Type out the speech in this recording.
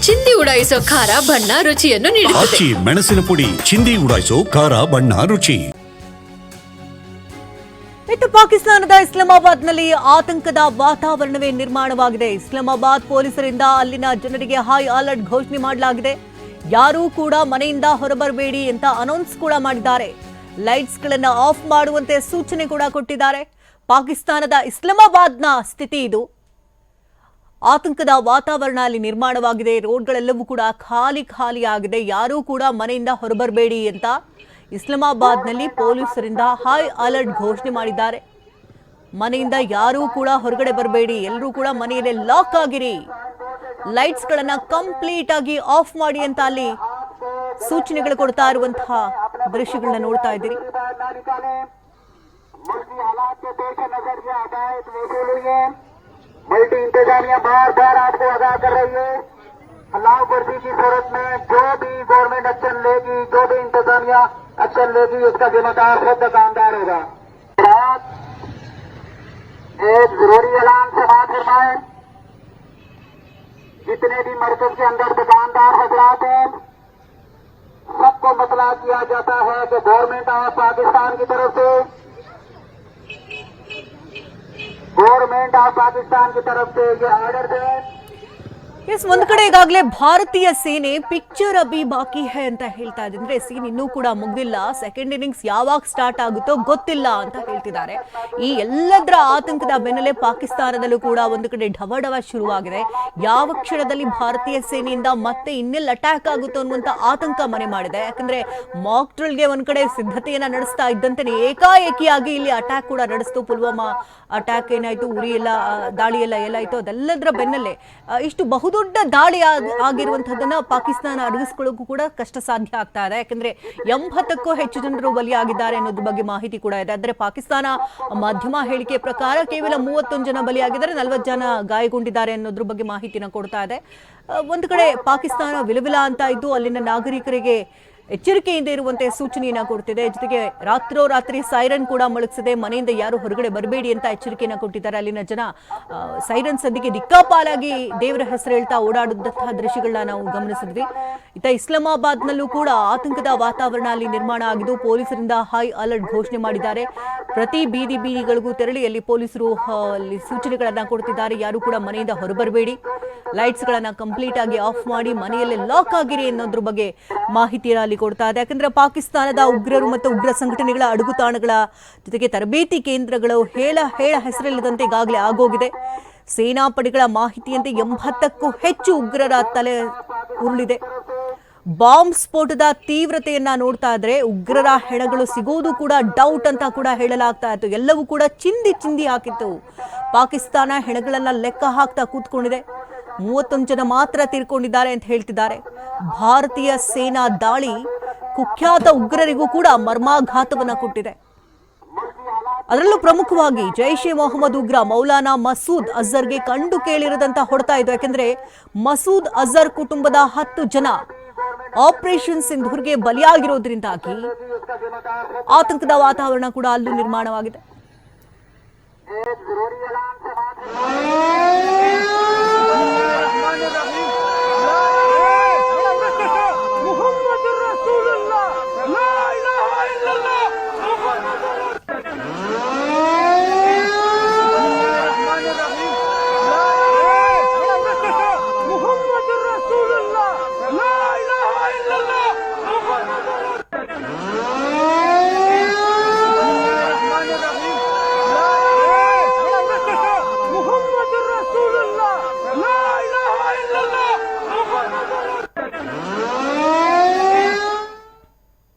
ಚಿಂದಿ ಉಡಾಯಿಸೋ ಖಾರ ಬಣ್ಣ ರುಚಿಯನ್ನು ನೀಡುತ್ತದೆ. ಮೆಣಸಿನ ಪುಡಿ ಚಿಂದಿ ಉಡಾಯಿಸೋ ಖಾರ ಬಣ್ಣ ರುಚಿ. ಇತ್ತು ಪಾಕಿಸ್ತಾನದ ಇಸ್ಲಾಮಾಬಾದ್ನಲ್ಲಿ ಆತಂಕದ ವಾತಾವರಣವೇ ನಿರ್ಮಾಣವಾಗಿದೆ. ಇಸ್ಲಾಮಾಬಾದ್ ಪೊಲೀಸರಿಂದ ಅಲ್ಲಿನ ಜನರಿಗೆ ಹೈ ಅಲರ್ಟ್ ಘೋಷಣೆ ಮಾಡಲಾಗಿದೆ. ಯಾರೂ ಕೂಡ ಮನೆಯಿಂದ ಹೊರಬರಬೇಡಿ ಅಂತ ಅನೌನ್ಸ್ ಕೂಡ ಮಾಡಿದ್ದಾರೆ. ಲೈಟ್ಸ್ ಗಳನ್ನ ಆಫ್ ಮಾಡುವಂತೆ ಸೂಚನೆ ಕೂಡ ಕೊಟ್ಟಿದ್ದಾರೆ. ಪಾಕಿಸ್ತಾನದ ಇಸ್ಲಾಮಾಬಾದ್ನ ಸ್ಥಿತಿ ಇದು. ಆತಂಕದ ವಾತಾವರಣ ಅಲ್ಲಿ ನಿರ್ಮಾಣವಾಗಿದೆ. ರೋಡ್ಗಳೆಲ್ಲವೂ ಕೂಡ ಖಾಲಿಯಾಗಿದೆ. ಯಾರೂ ಕೂಡ ಮನೆಯಿಂದ ಹೊರಬರಬೇಡಿ ಅಂತ ಇಸ್ಲಾಮಾಬಾದ್ನಲ್ಲಿ ಪೊಲೀಸರಿಂದ ಹೈ ಅಲರ್ಟ್ ಘೋಷಣೆ ಮಾಡಿದ್ದಾರೆ. ಮನೆಯಿಂದ ಯಾರೂ ಕೂಡ ಹೊರಗಡೆ ಬರಬೇಡಿ, ಎಲ್ಲರೂ ಕೂಡ ಮನೆಯಲ್ಲೇ ಲಾಕ್ ಆಗಿರಿ, ಲೈಟ್ಸ್ ಗಳನ್ನ ಕಂಪ್ಲೀಟ್ ಆಗಿ ಆಫ್ ಮಾಡಿ ಅಂತ ಅಲ್ಲಿ ಸೂಚನೆಗಳು ಕೊಡ್ತಾ ಇರುವಂತಹ ದೃಶ್ಯಗಳನ್ನ ನೋಡ್ತಾ ಇದ್ದೀರಿ. मल्टी इंतजामिया बार बार आपको आगाह कर रही है, अल्लाह वर्दी की सूरत में जो भी गवर्नमेंट एक्शन लेगी, जो भी इंतजामिया एक्शन लेगी, उसका जिम्मेदार खुद दुकानदार होगा। एक जरूरी ऐलान समाज फरमाए, जितने भी मरकज के अंदर दुकानदार हजरात हैं, सबको मतला किया जाता है कि गवर्नमेंट ऑफ पाकिस्तान की तरफ से गवर्नमेंट ऑफ पाकिस्तान की तरफ से ये ऑर्डर है. ಎಸ್, ಒಂದ್ ಕಡೆ ಈಗಾಗಲೇ ಭಾರತೀಯ ಸೇನೆ ಪಿಕ್ಚರ್ ಅಭಿ ಬಾಕಿ ಹೈ ಅಂತ ಹೇಳ್ತಾ ಇದೆ. ಅಂದ್ರೆ ಸೀನ್ ಇನ್ನೂ ಕೂಡ ಮುಗ್ದಿಲ್ಲ, ಸೆಕೆಂಡ್ ಇನ್ನಿಂಗ್ಸ್ ಯಾವಾಗ ಸ್ಟಾರ್ಟ್ ಆಗುತ್ತೋ ಗೊತ್ತಿಲ್ಲ ಅಂತ ಹೇಳ್ತಿದ್ದಾರೆ. ಈ ಎಲ್ಲದರ ಆತಂಕದ ಬೆನ್ನಲ್ಲೇ ಪಾಕಿಸ್ತಾನದಲ್ಲೂ ಕೂಡ ಒಂದು ಕಡೆ ಢವಢವ ಶುರುವಾಗಿದೆ. ಯಾವ ಕ್ಷಣದಲ್ಲಿ ಭಾರತೀಯ ಸೇನೆಯಿಂದ ಮತ್ತೆ ಇನ್ನೆಲ್ಲ ಅಟ್ಯಾಕ್ ಆಗುತ್ತೋ ಅನ್ನುವಂತ ಆತಂಕ ಮನೆ ಮಾಡಿದೆ. ಯಾಕಂದ್ರೆ ಮಾಕ್ ಡ್ರಿಲ್ಗೆ ಒಂದ್ ಕಡೆ ಸಿದ್ಧತೆಯನ್ನ ನಡೆಸ್ತಾ ಇದ್ದಂತೆ ಏಕಾಏಕಿಯಾಗಿ ಇಲ್ಲಿ ಅಟ್ಯಾಕ್ ಕೂಡ ನಡೆಸ್ತು. ಪುಲ್ವಾಮಾ ಅಟ್ಯಾಕ್ ಏನಾಯ್ತು, ಉರಿ ಎಲ್ಲ ದಾಳಿ ಎಲ್ಲಾಯ್ತು, ಅದೆಲ್ಲದರ ಬೆನ್ನಲ್ಲೇ ಇಷ್ಟು ಬಹುದೊಡ್ಡ ದಾಳಿ ಆಗಿರುವಂತಹದನ್ನ ಪಾಕಿಸ್ತಾನ ಅಡಗಿಸ್ಕೊಳ್ಳೋಕ್ಕೂ ಕೂಡ ಕಷ್ಟ ಸಾಧ್ಯ ಆಗ್ತಾ ಇದೆ. ಯಾಕಂದ್ರೆ 80ಕ್ಕೂ ಹೆಚ್ಚು ಜನರು ಬಲಿಯಾಗಿದ್ದಾರೆ ಅನ್ನೋದ್ರ ಬಗ್ಗೆ ಮಾಹಿತಿ ಕೂಡ ಇದೆ. ಆದರೆ ಪಾಕಿಸ್ತಾನ ಮಾಧ್ಯಮ ಹೇಳಿಕೆ ಪ್ರಕಾರ ಕೇವಲ 31 ಜನ ಬಲಿಯಾಗಿದ್ದಾರೆ, 40 ಜನ ಗಾಯಗೊಂಡಿದ್ದಾರೆ ಅನ್ನೋದ್ರ ಬಗ್ಗೆ ಮಾಹಿತಿನ ಕೊಡ್ತಾ ಇದೆ. ಒಂದು ಕಡೆ ಪಾಕಿಸ್ತಾನ ವಿಲವಿಲ ಅಂತ ಇದ್ದು ಅಲ್ಲಿನ ನಾಗರಿಕರಿಗೆ ಎಚ್ಚರಿಕೆಯಿಂದ ಇರುವಂತೆ ಸೂಚನೆಯನ್ನ ಕೊಡ್ತಿದೆ. ಜೊತೆಗೆ ರಾತ್ರೋರಾತ್ರಿ ಸೈರನ್ ಕೂಡ ಮೊಳಗಿಸಿದೆ. ಮನೆಯಿಂದ ಯಾರು ಹೊರಗಡೆ ಬರಬೇಡಿ ಅಂತ ಎಚ್ಚರಿಕೆಯನ್ನ ಕೊಟ್ಟಿದ್ದಾರೆ. ಅಲ್ಲಿನ ಜನ ಸೈರನ್ ಸದ್ದಿಗೆ ದಿಕ್ಕಾಪಾಲಾಗಿ ದೇವರ ಹೆಸರು ಹೇಳ್ತಾ ಓಡಾಡುವಂತಹ ದೃಶ್ಯಗಳನ್ನ ನಾವು ಗಮನಿಸಿದ್ವಿ. ಇತ್ತ ಇಸ್ಲಾಮಾಬಾದ್ನಲ್ಲೂ ಕೂಡ ಆತಂಕದ ವಾತಾವರಣ ಅಲ್ಲಿ ನಿರ್ಮಾಣ ಆಗಿದ್ದು ಪೊಲೀಸರಿಂದ ಹೈ ಅಲರ್ಟ್ ಘೋಷಣೆ ಮಾಡಿದ್ದಾರೆ. ಪ್ರತಿ ಬೀದಿಗಳಿಗೂ ತೆರಳಿ ಅಲ್ಲಿ ಪೊಲೀಸರು ಅಲ್ಲಿ ಸೂಚನೆಗಳನ್ನ ಕೊಡ್ತಿದ್ದಾರೆ. ಯಾರು ಕೂಡ ಮನೆಯಿಂದ ಹೊರಬರಬೇಡಿ, ಲೈಟ್ಸ್ ಗಳನ್ನ ಕಂಪ್ಲೀಟ್ ಆಗಿ ಆಫ್ ಮಾಡಿ, ಮನೆಯಲ್ಲೇ ಲಾಕ್ ಆಗಿರಿ ಅನ್ನೋದ್ರ ಬಗ್ಗೆ ಮಾಹಿತಿಯನ್ನು ಅಲ್ಲಿ ಕೊಡ್ತಾ ಇದೆ. ಯಾಕಂದ್ರೆ ಪಾಕಿಸ್ತಾನದ ಉಗ್ರರು ಮತ್ತು ಉಗ್ರ ಸಂಘಟನೆಗಳ ಅಡುಗುತಾಣಗಳ ಜೊತೆಗೆ ತರಬೇತಿ ಕೇಂದ್ರಗಳು ಹೇಳ ಹೆಸರಿಲ್ಲದಂತೆ ಈಗಾಗಲೇ ಆಗೋಗಿದೆ. ಸೇನಾಪಡೆಗಳ ಮಾಹಿತಿಯಂತೆ 80ಕ್ಕೂ ಹೆಚ್ಚು ಉಗ್ರರ ತಲೆ ಉರುಳಿದೆ. ಬಾಂಬ್ ಸ್ಫೋಟದ ತೀವ್ರತೆಯನ್ನ ನೋಡ್ತಾ ಇದ್ರೆ ಉಗ್ರರ ಹೆಣಗಳು ಸಿಗೋದು ಕೂಡ ಡೌಟ್ ಅಂತ ಕೂಡ ಹೇಳಲಾಗ್ತಾ ಇತ್ತು. ಎಲ್ಲವೂ ಕೂಡ ಚಿಂದಿ ಹಾಕಿತ್ತು. ಪಾಕಿಸ್ತಾನ ಹೆಣಗಳನ್ನ ಲೆಕ್ಕ ಹಾಕ್ತಾ ಕೂತ್ಕೊಂಡಿದೆ. 31 ಜನ ಮಾತ್ರ ತೀರ್ಕೊಂಡಿದ್ದಾರೆ ಅಂತ ಹೇಳ್ತಿದ್ದಾರೆ. ಭಾರತೀಯ ಸೇನಾ ದಾಳಿ ಕುಖ್ಯಾತ ಉಗ್ರರಿಗೂ ಕೂಡ ಮರ್ಮಾಘಾತವನ್ನ ಕೊಟ್ಟಿದೆ. ಅದರಲ್ಲೂ ಪ್ರಮುಖವಾಗಿ ಜೈಷ್ ಎ ಮೊಹಮ್ಮದ್ ಉಗ್ರ ಮೌಲಾನಾ ಮಸೂದ್ ಅಜರ್ಗೆ ಕಂಡು ಕೇಳಿರದಂತ ಹೊಡ್ತಾ ಇದ್ದು. ಯಾಕೆಂದ್ರೆ ಮಸೂದ್ ಅಜರ್ ಕುಟುಂಬದ 10 ಜನ ಆಪರೇಷನ್ ಸಿಂಧೂರ್ಗೆ ಬಲಿಯಾಗಿರೋದ್ರಿಂದಾಗಿ ಆತಂಕದ ವಾತಾವರಣ ಕೂಡ ಅಲ್ಲೂ ನಿರ್ಮಾಣವಾಗಿದೆ. एक जरूरी ऐलान समाज